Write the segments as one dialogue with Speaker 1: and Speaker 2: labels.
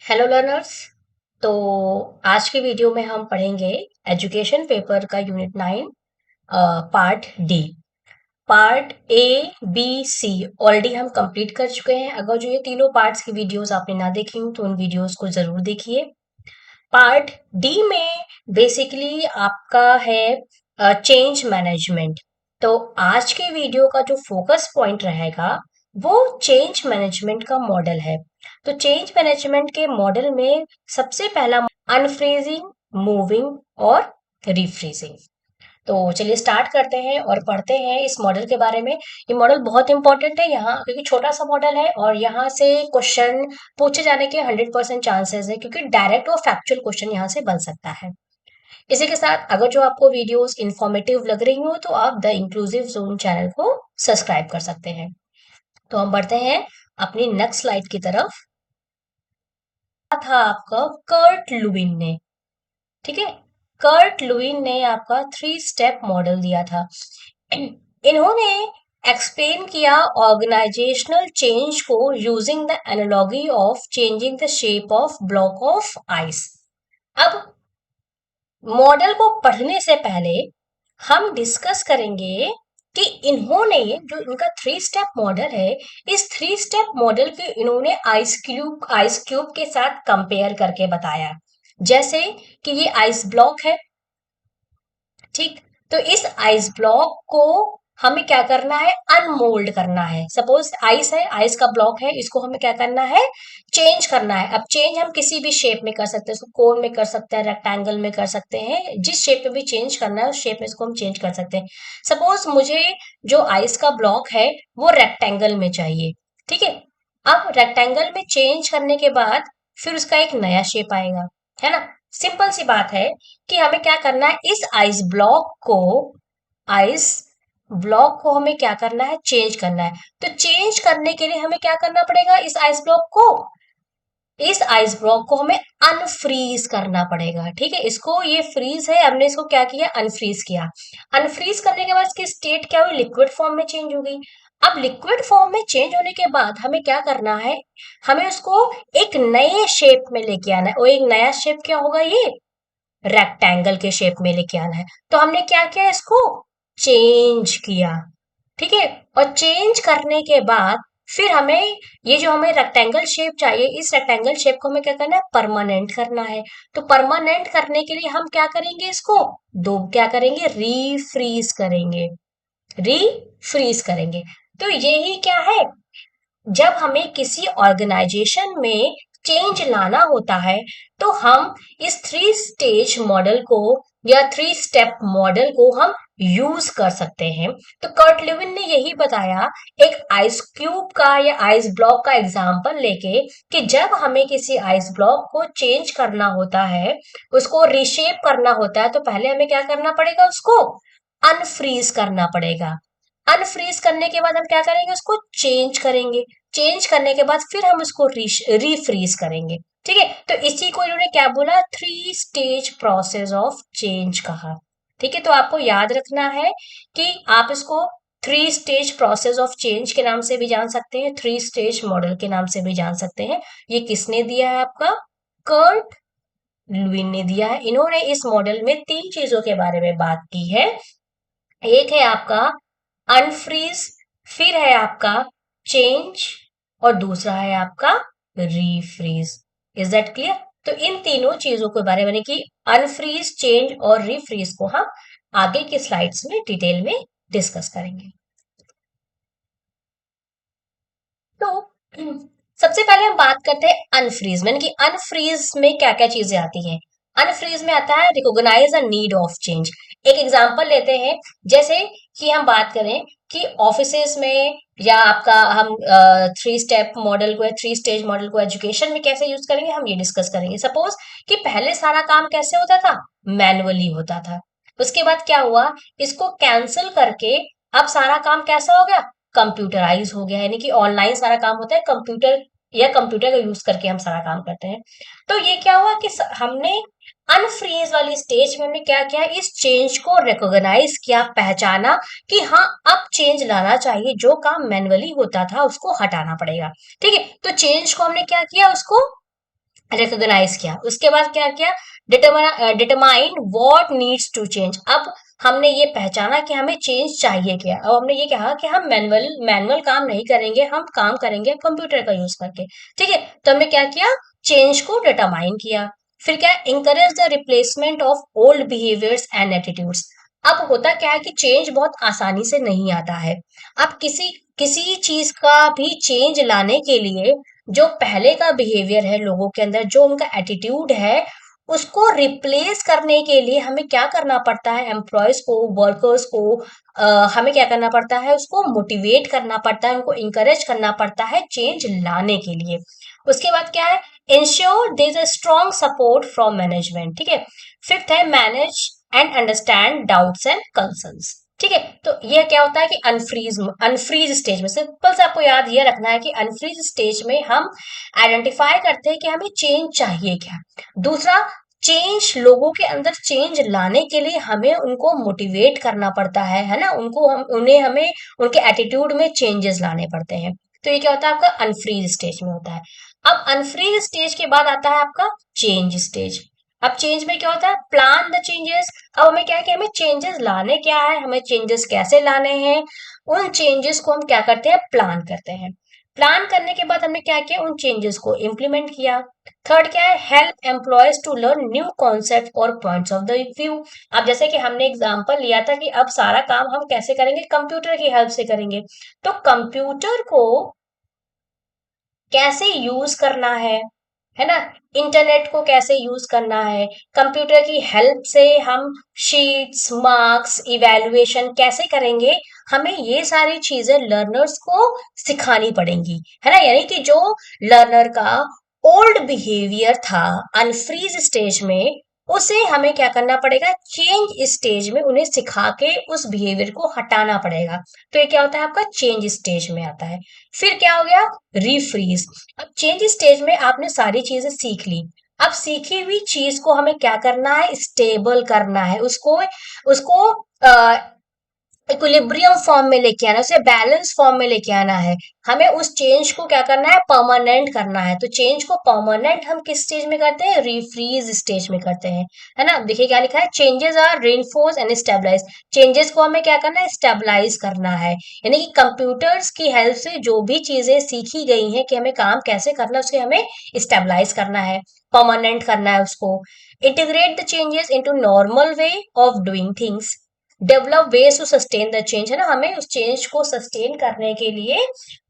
Speaker 1: Hello learners. तो आज की वीडियो में हम पढ़ेंगे एजुकेशन पेपर का unit 9 part D. Part A B C already हम कंप्लीट कर चुके हैं। अगर जो ये तीनों पार्ट्स की वीडियोस आपने ना देखी हो तो उन वीडियोस को जरूर देखिए। पार्ट डी में बेसिकली आपका है चेंज मैनेजमेंट। तो आज के वीडियो का जो फोकस पॉइंट रहेगा वो चेंज मैनेजमेंट का मॉडल है। तो चेंज मैनेजमेंट के मॉडल में सबसे पहला अनफ्रीजिंग, मूविंग और रिफ्रीजिंग। तो चलिए स्टार्ट करते हैं और पढ़ते हैं इस मॉडल के बारे में। ये मॉडल बहुत इंपॉर्टेंट है यहाँ, क्योंकि छोटा सा मॉडल है और यहाँ से क्वेश्चन पूछे जाने के 100% चांसेस है, क्योंकि डायरेक्ट और फैक्चुअल क्वेश्चन यहाँ से बन सकता है। इसी के साथ अगर जो आपको वीडियोस इंफॉर्मेटिव लग रही हो तो आप द इंक्लूसिव जोन चैनल को सब्सक्राइब कर सकते हैं। तो हम बढ़ते हैं अपनी नेक्स्ट स्लाइड की तरफ। था आपका कर्ट लुविन ने, ठीक है। कर्ट लुईन ने आपका 3 स्टेप मॉडल दिया था। इन्होंने एक्सप्लेन किया ऑर्गेनाइजेशनल चेंज को using the analogy of changing the shape of block of ice. अब मॉडल को पढ़ने से पहले हम डिस्कस करेंगे कि इन्होंने जो इनका 3 स्टेप मॉडल है, इस 3 स्टेप मॉडल के इन्होंने आइस क्यूब के साथ कंपेयर करके बताया। जैसे कि ये आइस ब्लॉक है, ठीक। तो इस आइस ब्लॉक को हमें क्या करना है, अनमोल्ड करना है। सपोज आइस है, आइस का ब्लॉक है, इसको हमें क्या करना है, चेंज करना है। अब चेंज हम किसी भी शेप में कर सकते हैं, इसको कोन में कर सकते हैं, रेक्टेंगल में कर सकते हैं, जिस शेप में भी चेंज करना है उस शेप में इसको हम चेंज कर सकते हैं। सपोज मुझे जो आइस का ब्लॉक है वो रेक्टेंगल में चाहिए, ठीक है। अब रेक्टेंगल में चेंज करने के बाद फिर उसका एक नया शेप आएगा, है ना। सिंपल सी बात है कि हमें क्या करना है, इस आइस ब्लॉक को हमें क्या करना है, चेंज करना है। तो चेंज करने के लिए हमें क्या करना पड़ेगा, इस आइस ब्लॉक को हमें अनफ्रीज करना पड़ेगा, ठीक है। इसको ये फ्रीज है, हमने इसको क्या किया, अनफ्रीज किया। अनफ्रीज करने के बाद इसकी स्टेट क्या हुई, लिक्विड फॉर्म में चेंज हो गई। अब लिक्विड फॉर्म में चेंज होने के बाद हमें क्या करना है, हमें उसको एक नए शेप में लेके आना है। और एक नया शेप क्या होगा, ये रेक्टेंगल के शेप में लेके आना है। तो हमने क्या किया, इसको चेंज किया, ठीक है। और चेंज करने के बाद फिर हमें ये जो हमें रेक्टेंगल शेप चाहिए, इस रेक्टेंगल शेप को हमें क्या करना है, परमानेंट करना है। तो परमानेंट करने के लिए हम क्या करेंगे, इसको दो क्या करेंगे, रीफ्रीज करेंगे। तो यही क्या है, जब हमें किसी ऑर्गेनाइजेशन में चेंज लाना होता है तो हम इस 3 स्टेज मॉडल को या 3 स्टेप मॉडल को हम यूज कर सकते हैं। तो कर्ट लेविन ने यही बताया एक आइस क्यूब का या आइस ब्लॉक का एग्जांपल लेके, कि जब हमें किसी आइस ब्लॉक को चेंज करना होता है, उसको रिशेप करना होता है, तो पहले हमें क्या करना पड़ेगा, उसको अनफ्रीज करना पड़ेगा। अनफ्रीज करने के बाद हम क्या करेंगे, उसको चेंज करेंगे। चेंज करने के बाद फिर हम उसको रीफ्रीज करेंगे, ठीक है। तो इसी को इन्होंने क्या बोला, 3 स्टेज प्रोसेस ऑफ चेंज कहा, ठीक है। तो आपको याद रखना है कि आप इसको 3 स्टेज प्रोसेस ऑफ चेंज के नाम से भी जान सकते हैं, 3 स्टेज मॉडल के नाम से भी जान सकते हैं। ये किसने दिया है, आपका कर्ट लुईन ने दिया है। इन्होंने इस मॉडल में 3 चीजों के बारे में बात की है। एक है आपका अनफ्रीज, फिर है आपका चेंज, और दूसरा है आपका रीफ्रीज। Is that clear. तो इन तीनों चीजों के बारे में कि अनफ्रीज, चेंज और रीफ्रीज को हम आगे की स्लाइड्स में डिटेल में डिस्कस करेंगे। तो सबसे पहले हम बात करते हैं अनफ्रीज में, कि अनफ्रीज में क्या क्या चीजें आती हैं। अनफ्रीज में आता है recognize a need of change. एक एग्जांपल लेते हैं, जैसे कि हम बात करें कि ऑफिसेज में या आपका हम 3 स्टेज मॉडल को एजुकेशन में कैसे यूज करेंगे, हम ये डिस्कस करेंगे। सपोज कि पहले सारा काम कैसे होता था, मैनुअली होता था। उसके बाद क्या हुआ, इसको कैंसिल करके अब सारा काम कैसा हो गया, कंप्यूटराइज हो गया, यानी कि ऑनलाइन सारा काम होता है, कंप्यूटर या कंप्यूटर का यूज करके हम सारा काम करते हैं। तो ये क्या हुआ कि हमने अनफ्रीज वाली स्टेज में हमने क्या किया, इस चेंज को रिकॉग्नाइज किया, पहचाना कि हाँ अब चेंज लाना चाहिए, जो काम मैनुअली होता था उसको हटाना पड़ेगा, ठीक है। तो चेंज को हमने क्या किया, उसको रिकॉग्नाइज किया। उसके बाद क्या किया, determine what needs to change. अब हमने ये पहचाना कि हमें चेंज चाहिए क्या। अब हमने ये कहा कि हम मैनुअल काम नहीं करेंगे, हम काम करेंगे कंप्यूटर का यूज करके। ठीक है, तो हमने क्या किया, चेंज को डिटरमाइन किया। फिर क्या, encourage the replacement of old behaviours and attitudes. अब होता क्या है कि चेंज बहुत आसानी से नहीं आता है। अब किसी किसी चीज का भी चेंज लाने के लिए जो पहले का बिहेवियर है लोगों के अंदर, जो उनका एटीट्यूड है, उसको रिप्लेस करने के लिए हमें क्या करना पड़ता है, एम्प्लॉयज को, वर्कर्स को, हमें क्या करना पड़ता है, उसको मोटिवेट करना पड़ता है, उनको इंकरेज करना पड़ता है चेंज लाने के लिए। उसके बाद क्या है, ensure there is a strong support from management. ठीक है, फिफ्थ है, manage and understand doubts and concerns. ठीक है, तो ये क्या होता है कि अनफ्रीज स्टेज में, सिंपल से आपको याद ये रखना है कि अनफ्रीज स्टेज में हम आइडेंटिफाई करते हैं कि हमें चेंज चाहिए क्या। दूसरा, चेंज, लोगों के अंदर चेंज लाने के लिए हमें उनको मोटिवेट करना पड़ता है ना, उनको हम उन्हें हमें उनके एटीट्यूड में चेंजेस लाने पड़ते हैं। तो ये क्या होता है, आपका अनफ्रीज स्टेज में होता है। अब अनफ्रीज स्टेज के बाद आता है आपका चेंज स्टेज। अब चेंज में क्या होता है, प्लान द चेंजेस। अब हमें क्या है कि हमें चेंजेस लाने क्या है, हमें चेंजेस कैसे लाने हैं, उन चेंजेस को हम क्या करते हैं, प्लान करते हैं। प्लान करने के बाद हमने क्या किया, उन चेंजेस को इम्प्लीमेंट किया। थर्ड क्या है, help employees to learn new concept और पॉइंट्स ऑफ द व्यू। अब जैसे कि हमने एग्जांपल लिया था कि अब सारा काम हम कैसे करेंगे, कंप्यूटर की हेल्प से करेंगे। तो कंप्यूटर को कैसे यूज करना है ना, इंटरनेट को कैसे यूज करना है, कंप्यूटर की हेल्प से हम शीट्स, मार्क्स, इवैल्यूएशन कैसे करेंगे, हमें ये सारी चीजें लर्नर्स को सिखानी पड़ेंगी, है ना। यानी कि जो लर्नर का ओल्ड बिहेवियर था अनफ्रीज स्टेज में, उसे हमें क्या करना पड़ेगा, चेंज स्टेज में उन्हें सिखा के उस बिहेवियर को हटाना पड़ेगा। तो ये क्या होता है, आपका चेंज स्टेज में आता है। फिर क्या हो गया, रीफ्रीज। अब चेंज स्टेज में आपने सारी चीजें सीख ली। अब सीखी हुई चीज को हमें क्या करना है, स्टेबल करना है, उसको उसको इक्विलिब्रियम फॉर्म में लेके आना है, उसे बैलेंस फॉर्म में लेके आना है। हमें उस चेंज को क्या करना है, परमानेंट करना है। तो चेंज को परमानेंट हम किस स्टेज में करते हैं, रीफ्रीज स्टेज में करते हैं, है ना। देखिए क्या लिखा है, changes are reinforce and stabilize. Changes को हमें क्या करना है, स्टेबलाइज करना है। यानी कि कंप्यूटर्स की हेल्प से जो भी चीजें सीखी गई हैं कि हमें काम कैसे करना है, उसके हमें स्टेबलाइज करना है, परमानेंट करना है उसको। Integrate the changes into normal way of doing things. Develop ways to sustain the change, है ना, हमें उस चेंज को सस्टेन करने के लिए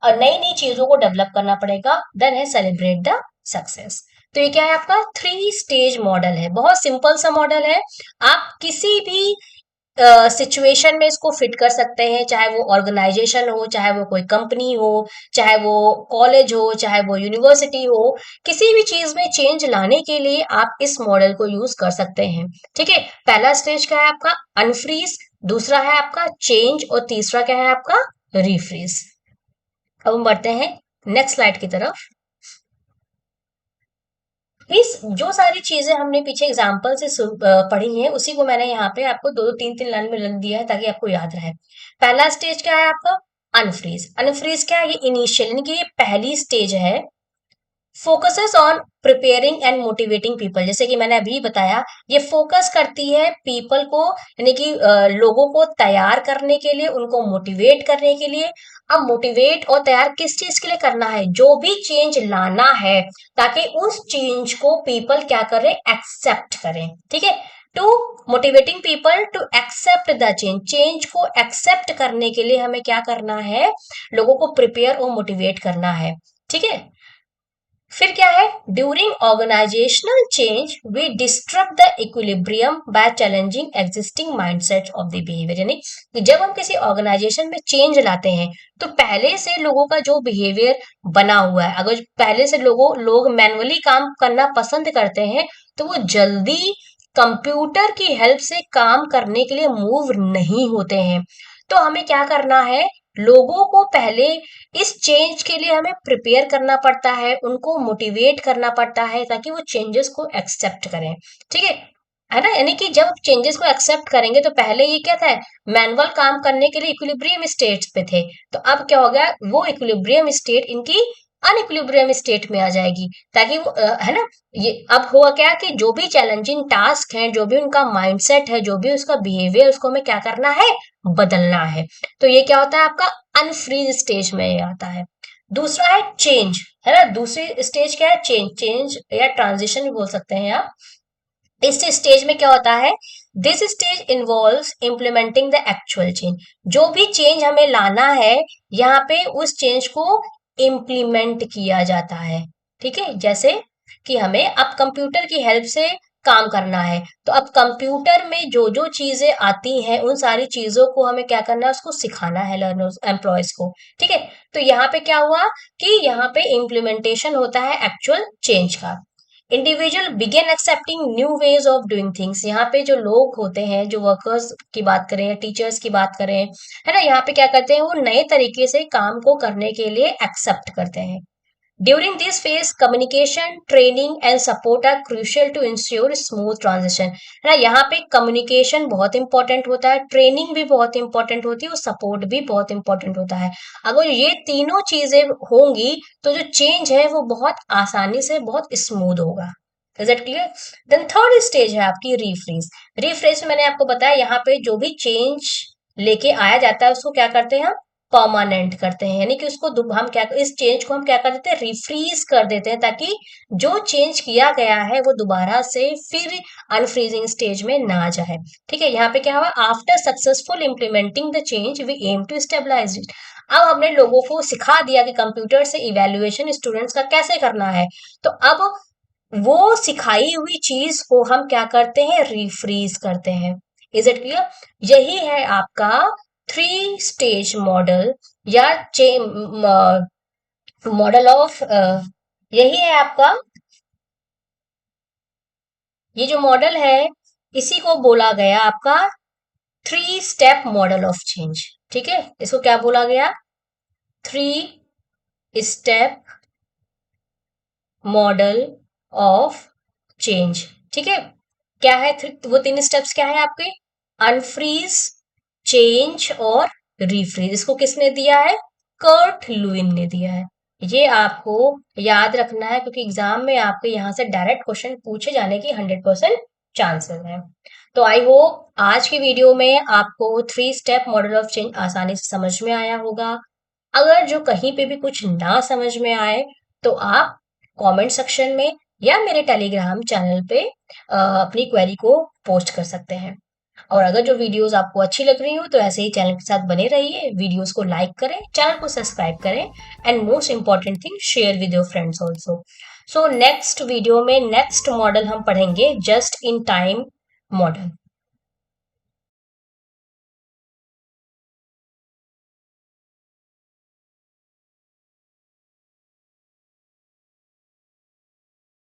Speaker 1: नई नई चीजों को डेवलप करना पड़ेगा। देन है सेलिब्रेट द सक्सेस। तो ये क्या है, आपका थ्री स्टेज मॉडल है, बहुत सिंपल सा मॉडल है। आप किसी भी सिचुएशन में इसको फिट कर सकते हैं, चाहे वो ऑर्गेनाइजेशन हो, चाहे वो कोई कंपनी हो, चाहे वो कॉलेज हो, चाहे वो यूनिवर्सिटी हो। किसी भी चीज में चेंज लाने के लिए आप इस मॉडल को यूज कर सकते हैं। ठीक है, पहला स्टेज क्या है आपका, अनफ्रीज। दूसरा है आपका चेंज, और तीसरा क्या है आपका, रीफ्रीज। अब हम बढ़ते हैं नेक्स्ट स्लाइड की तरफ। इस जो सारी चीजें हमने पीछे एग्जाम्पल से पढ़ी हैं, उसी को मैंने यहाँ पे आपको दो दो तीन तीन लाइन में लिख दिया है ताकि आपको याद रहे। पहला स्टेज क्या है आपका, अनफ्रीज। अनफ्रीज क्या है, ये इनिशियल यानी कि ये पहली स्टेज है। Focuses on preparing and motivating people, जैसे कि मैंने अभी बताया, ये फोकस करती है पीपल को, यानी कि लोगों को तैयार करने के लिए, उनको मोटिवेट करने के लिए। अब मोटिवेट और तैयार किस चीज के लिए करना है, जो भी चेंज लाना है, ताकि उस चेंज को पीपल क्या करें, एक्सेप्ट करें। ठीक है, to motivating people to accept the change, change को एक्सेप्ट करने के लिए हमें क्या करना है, लोगों को प्रिपेयर और मोटिवेट करना है। ठीक है, फिर क्या है, during organisational change we disturb the equilibrium by challenging existing mindset of the behaviour. यानी कि जब हम किसी ऑर्गेनाइजेशन में चेंज लाते हैं, तो पहले से लोगों का जो बिहेवियर बना हुआ है, अगर पहले से लोग मैनुअली काम करना पसंद करते हैं, तो वो जल्दी कंप्यूटर की हेल्प से काम करने के लिए मूव नहीं होते हैं। तो हमें क्या करना है, लोगों को पहले इस चेंज के लिए हमें प्रिपेयर करना पड़ता है, उनको मोटिवेट करना पड़ता है, ताकि वो चेंजेस को एक्सेप्ट करें। ठीक है ना। यानी कि जब चेंजेस को एक्सेप्ट करेंगे, तो पहले ये क्या था, मैनुअल काम करने के लिए इक्विलिब्रियम स्टेट पे थे, तो अब क्या हो गया, वो इक्विलिब्रियम स्टेट इनकी अनइक्विलिब्रियम स्टेट में आ जाएगी, ताकि वो है ना। ये अब हुआ क्या कि जो भी चैलेंजिंग टास्क है, जो भी उनका माइंडसेट है, जो भी उसका बिहेवियर, उसको हमें क्या करना है, बदलना है। तो ये क्या होता है, आपका अनफ्रीज स्टेज में ये आता है। दूसरा है चेंज, है ना। दूसरी स्टेज क्या है, चेंज। चेंज या ट्रांजिशन भी बोल सकते हैं आप। इस स्टेज में क्या होता है, this stage involves implementing the actual change. जो भी चेंज हमें लाना है, यहाँ पे उस चेंज को इम्प्लीमेंट किया जाता है। ठीक है, जैसे कि हमें अब कंप्यूटर की हेल्प से काम करना है, तो अब कंप्यूटर में जो जो चीजें आती हैं, उन सारी चीजों को हमें क्या करना है, उसको सिखाना है लर्नर्स, एम्प्लॉयज को। ठीक है, तो यहाँ पे क्या हुआ कि यहाँ पे इम्प्लीमेंटेशन होता है एक्चुअल चेंज का। Individual begin accepting new ways of doing things. यहाँ पे जो लोग होते हैं, जो वर्कर्स की बात करें या टीचर्स की बात करें, है ना, यहाँ पे क्या करते हैं, वो नए तरीके से काम को करने के लिए एक्सेप्ट करते हैं। During this phase communication, training and support are crucial to ensure smooth transition. है ना, यहाँ पे कम्युनिकेशन बहुत इंपॉर्टेंट होता है, ट्रेनिंग भी बहुत इंपॉर्टेंट होती है और सपोर्ट भी बहुत इंपॉर्टेंट होता है। अगर ये तीनों चीजें होंगी, तो जो चेंज है वो बहुत आसानी से बहुत स्मूथ होगा। Is it clear? Then third stage है आपकी रीफ्रेज। रीफ्रेज में मैंने आपको बताया, यहाँ पे जो भी चेंज लेके आया जाता है, उसको क्या करते हैं हम, परमानेंट करते हैं। यानी कि उसको हम क्या, इस चेंज को हम क्या कर देते हैं, रिफ्रीज कर देते हैं, ताकि जो चेंज किया गया है वो दोबारा से फिर अनफ्रीजिंग स्टेज में ना जाए। ठीक है, यहाँ पे क्या हुआ, after successful implementing the change we aim to stabilize it. अब हमने लोगों को सिखा दिया कि कंप्यूटर से इवेल्युएशन स्टूडेंट्स का कैसे करना है, तो अब वो सिखाई हुई चीज को हम क्या करते हैं, रिफ्रीज करते हैं। Is it clear? यही है आपका थ्री स्टेज मॉडल या मॉडल ऑफ, यही है आपका, ये जो मॉडल है, इसी को बोला गया आपका three step model of change. ठीक है, इसको क्या बोला गया, three step model of change. ठीक है, क्या है वो तीन स्टेप्स क्या है आपके, अनफ्रीज, चेंज और रीफ्रीज। इसको किसने दिया है, कर्ट लुइन ने दिया है। ये आपको याद रखना है, क्योंकि एग्जाम में आपके यहाँ से डायरेक्ट क्वेश्चन पूछे जाने की 100% चांसेस है। तो आई होप आज की वीडियो में आपको three step model of change आसानी से समझ में आया होगा। अगर जो कहीं पे भी कुछ ना समझ में आए, तो आप कमेंट सेक्शन में या मेरे टेलीग्राम चैनल पे अपनी क्वेरी को पोस्ट कर सकते हैं। और अगर जो वीडियोस आपको अच्छी लग रही हो, तो ऐसे ही चैनल के साथ बने रहिए, वीडियोस को लाइक करें, चैनल को सब्सक्राइब करें, and most important thing, share with your friends also. So next video में नेक्स्ट मॉडल हम पढ़ेंगे, जस्ट इन टाइम मॉडल।